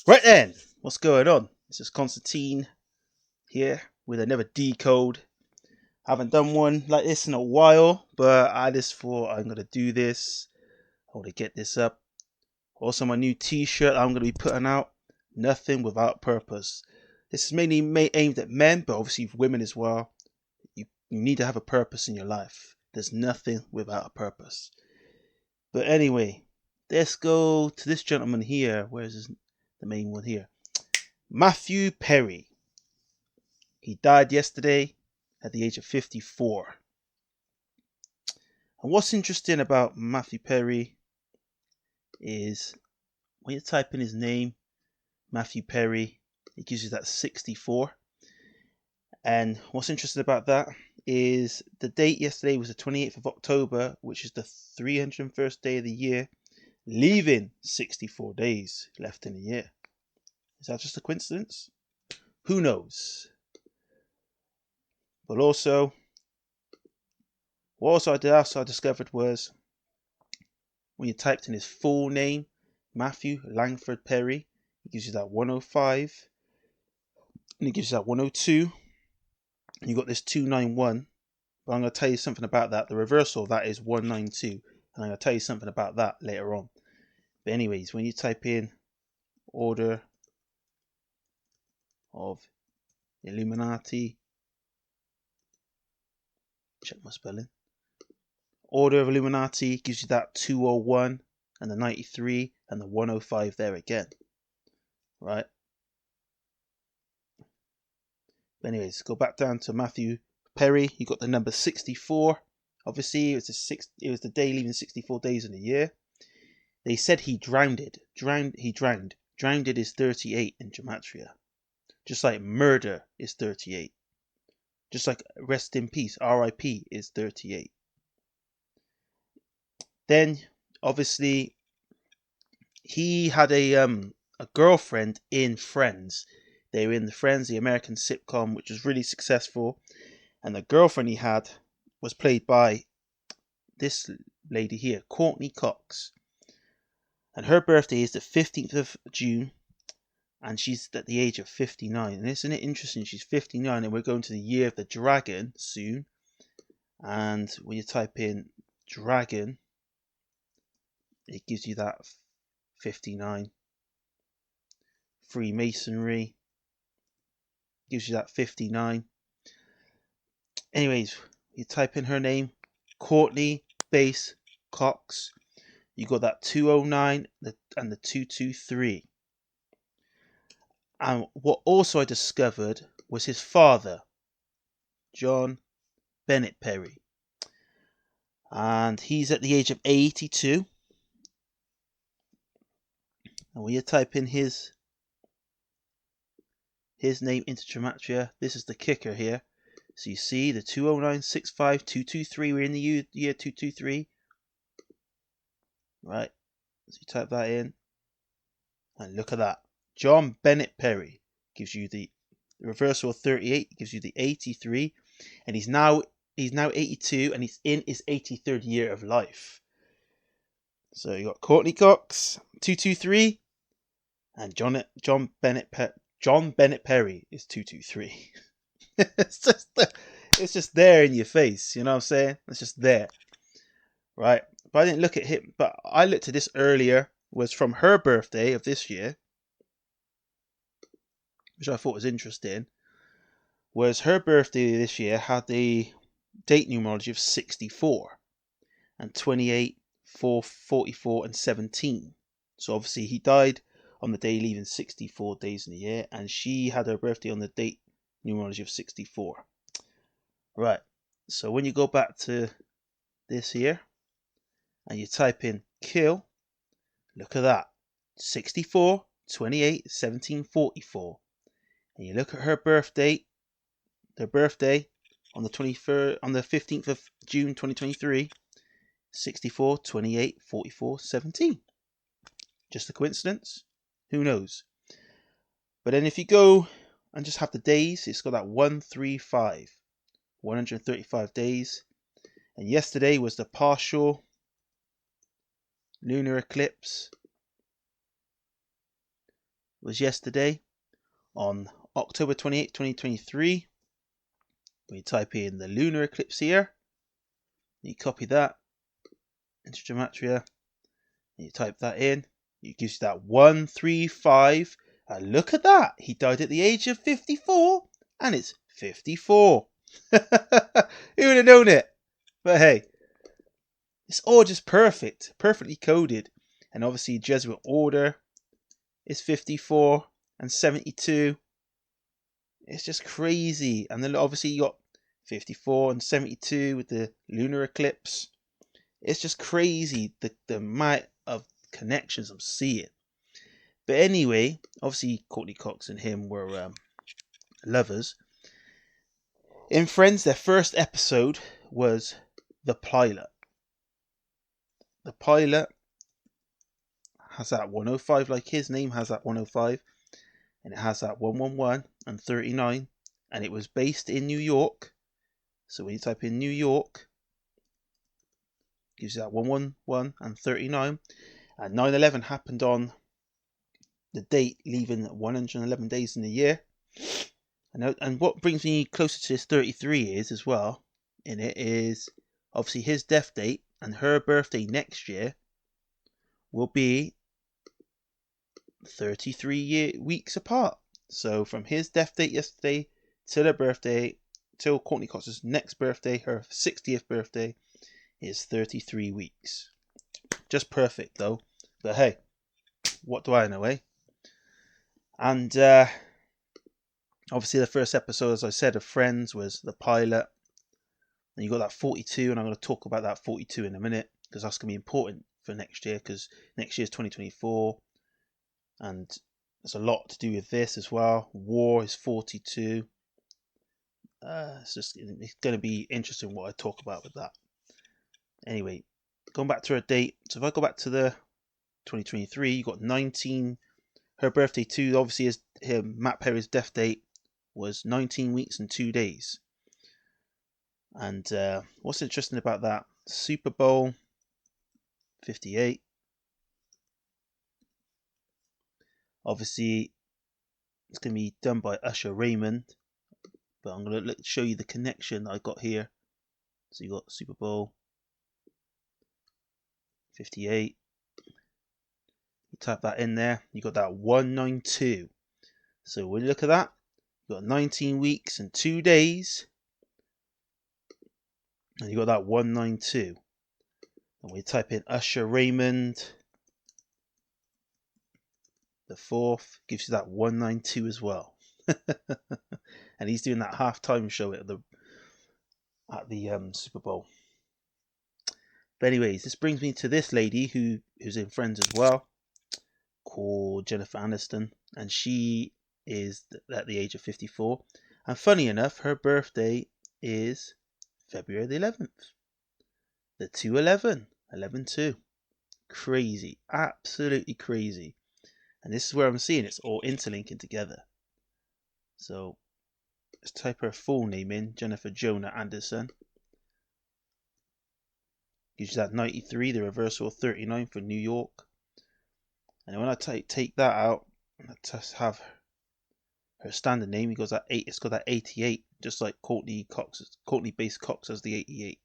Right then, what's going on? This is Constantine here with another decode. Haven't done one like this in a while, but I just thought I'm gonna do this. I want to get this up. Also, my new T-shirt I'm gonna be putting out. Nothing without purpose. This is mainly aimed at men, but obviously women as well. You need to have a purpose in your life. There's nothing without a purpose. But anyway, let's go to this gentleman here. Where's the main one here? Matthew Perry. He died yesterday at the age of 54. And what's interesting about Matthew Perry is when you type in his name, Matthew Perry, it gives you that 64. And what's interesting about that is the date yesterday was the 28th of October, which is the 301st day of the year, leaving 64 days left in the year. Is that just a coincidence? Who knows? But also, what I discovered was when you typed in his full name, Matthew Langford Perry, it gives you that 105, and it gives you that 102, and you got this 291. But I'm going to tell you something about that. The reversal of that is 192, and I'm going to tell you something about that later on. But anyways, when you type in Order of Illuminati, check my spelling. Order of Illuminati gives you that 201 and the 93 and the 105 there again, right? But anyways, go back down to Matthew Perry. You got the number 64. Obviously, it was the day leaving 64 days in a year. They said he drowned. He drowned. Drowned is 38 in gematria. Just like murder is 38. Just like rest in peace, R.I.P. is 38. Then, obviously, he had a girlfriend in Friends. They were in the Friends, the American sitcom, which was really successful. And the girlfriend he had was played by this lady here, Courtney Cox. And her birthday is the 15th of June. And she's at the age of 59. And isn't it interesting? She's 59 and we're going to the year of the dragon soon. And when you type in dragon, it gives you that 59. Freemasonry gives you that 59. Anyways, you type in her name, Courtney Base Cox. You got that 209 and the 223. And what also I discovered was his father, John Bennett Perry. And he's at the age of 82. And when you type in his name into gematria, this is the kicker here. So you see the 20965 we're in the year 223. Right. So you type that in. And look at that. John Bennett Perry gives you the reversal of 38, gives you the 83. And he's now 82 and he's in his 83rd year of life. So you got Courtney Cox, 223, and John Bennett Perry is 223. it's just there in your face, you know what I'm saying? It's just there. Right? But I didn't look at him, but I looked at this earlier, was from her birthday of this year, which I thought was interesting. Was her birthday this year had the date numerology of 64 and 28, 4, 44 and 17. So obviously he died on the day leaving 64 days in the year, and she had her birthday on the date numerology of 64. Right, so when you go back to this here and you type in kill, look at that, 64, 28, 17, 44. And you look at her birthday, their birthday on the 23rd, on the 15th of June 2023, 64, 28, 44, 17. Just a coincidence? Who knows? But then if you go and just have the days, it's got that 135, 135 days. And yesterday was the partial lunar eclipse. was yesterday on October 28th, 2023. We type in the lunar eclipse here. You copy that into Gematria. You type that in. It gives you that 135. And look at that. He died at the age of 54. And it's 54. Who would have known it? But hey, it's all just perfect. Perfectly coded. And obviously Jesuit order is 54 and 72. It's just crazy. And then obviously you got 54 and 72 with the lunar eclipse. It's just crazy the amount of connections I'm seeing. But anyway, obviously Courtney Cox and him were lovers. In Friends, their first episode was The Pilot. The Pilot has that 105, like his name has that 105, and it has that 111 and 39, and it was based in New York. So when you type in New York, it gives you that 111 and 39, and 9/11 happened on the date leaving 111 days in the year. And what brings me closer to this 33 is as well in it is obviously his death date and her birthday next year will be 33 weeks apart. So from his death date yesterday till her birthday, till Courtney Cox's next birthday, her 60th birthday, is 33 weeks. Just perfect though. But hey, what do I know, eh? And obviously the first episode, as I said, of Friends was The Pilot. And you got that 42, and I'm going to talk about that 42 in a minute, because that's going to be important for next year, because next year is 2024, and there's a lot to do with this as well. War is 42. It's going to be interesting what I talk about with that. Anyway, going back to her date. So if I go back to the 2023, you got 19. Her birthday too, obviously, is Matt Perry's death date was 19 weeks and 2 days. And what's interesting about that? Super Bowl 58. Obviously, it's going to be done by Usher Raymond. But I'm going to show you the connection I got here. So you got Super Bowl 58. You type that in there. You got that 192. So when you look at that, you got 19 weeks and 2 days. And you got that 192. And we type in Usher Raymond, the fourth, gives you that 192 as well. And he's doing that halftime show at the Super Bowl. But anyways, this brings me to this lady who's in Friends as well, called Jennifer Aniston, and she is at the age of 54. And funny enough, her birthday is February the 11th. The 211, 11-2. Crazy, absolutely crazy. And this is where I'm seeing it's all interlinking together. So let's type her full name in, Jennifer Jonah Anderson. Gives you that 93, the reversal of 39 for New York. And when I take that out, I just have her standard name. It's got that 88, just like Courtney Bass Cox has the 88.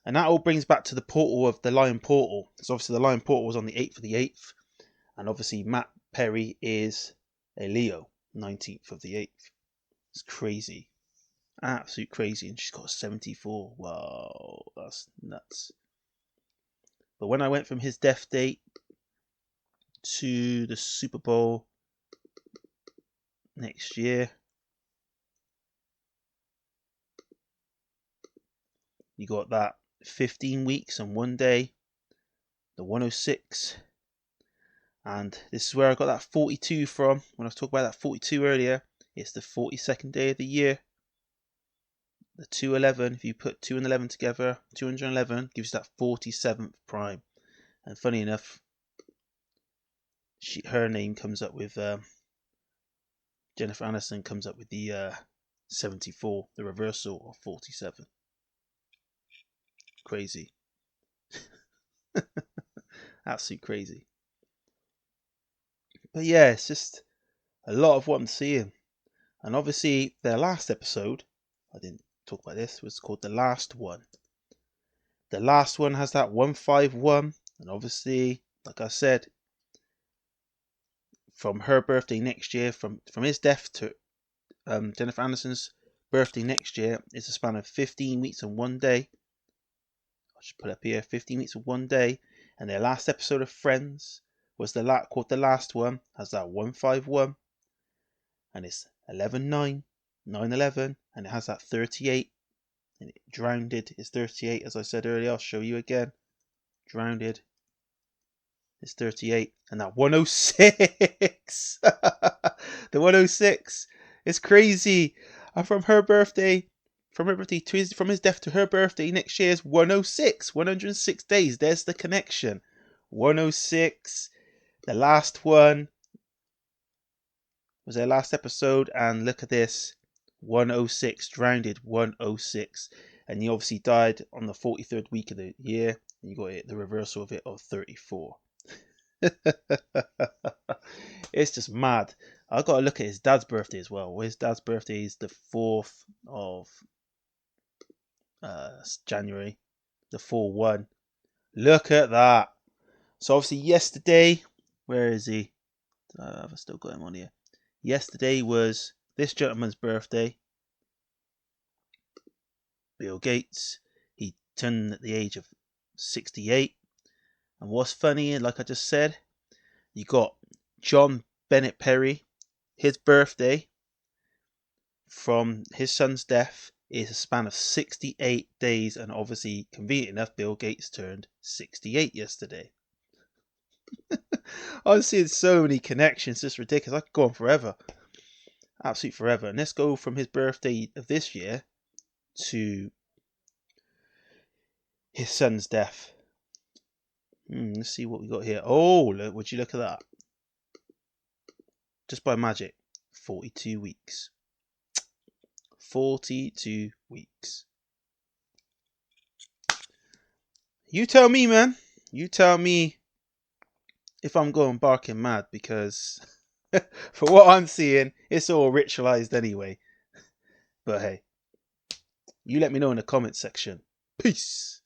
And that all brings back to the portal of the Lion Portal. So obviously the Lion Portal was on the 8th of the 8th. And obviously Matt Perry is a Leo, 19th of the 8th. It's crazy. Absolute crazy. And she's got a 74. Wow, that's nuts. But when I went from his death date to the Super Bowl next year, you got that 15 weeks and 1 day, the 106. And this is where I got that 42 from. When I was talking about that 42 earlier, it's the 42nd day of the year. The 211, if you put 2 and 11 together, 211 gives you that 47th prime. And funny enough, her name comes up with Jennifer Aniston comes up with the 74, the reversal of 47. Crazy. Absolute crazy. But yeah, it's just a lot of what I'm seeing. And obviously, their last episode, I didn't talk about this, was called The Last One. The last one has that 151, and obviously, like I said, from her birthday next year, from his death to Jennifer Aniston's birthday next year, is a span of 15 weeks and 1 day. I'll just put it up here, 15 weeks and 1 day. And their last episode of Friends was called The Last One, has that 151, and it's 11/9, 9/11, and it has that 38, and Drowned is 38, as I said earlier. I'll show you again. Drowned is 38, and that 106, the 106 is crazy. And from his death to her birthday next year is 106, 106 days. There's the connection. 106, the last one was their last episode, and look at this, 106, Drowned 106, and he obviously died on the 43rd week of the year, and you got the reversal of it of 34. It's just mad. I got to look at his dad's birthday as well. His dad's birthday is the 4th of January, the 4/1. Look at that. So obviously yesterday, where is he? I've still got him on here. Yesterday was this gentleman's birthday, Bill Gates. He turned at the age of 68. And what's funny, like I just said, you got John Bennett Perry. His birthday from his son's death is a span of 68 days, and obviously, convenient enough, Bill Gates turned 68 yesterday. I'm seeing so many connections, it's ridiculous. I could go on forever. Absolutely forever. And let's go from his birthday of this year to his son's death. Let's see what we got here. Oh, look, would you look at that? Just by magic, 42 weeks. 42 weeks. You tell me, man. You tell me if I'm going barking mad, because for what I'm seeing, it's all ritualized anyway. But hey, you let me know in the comments section. Peace.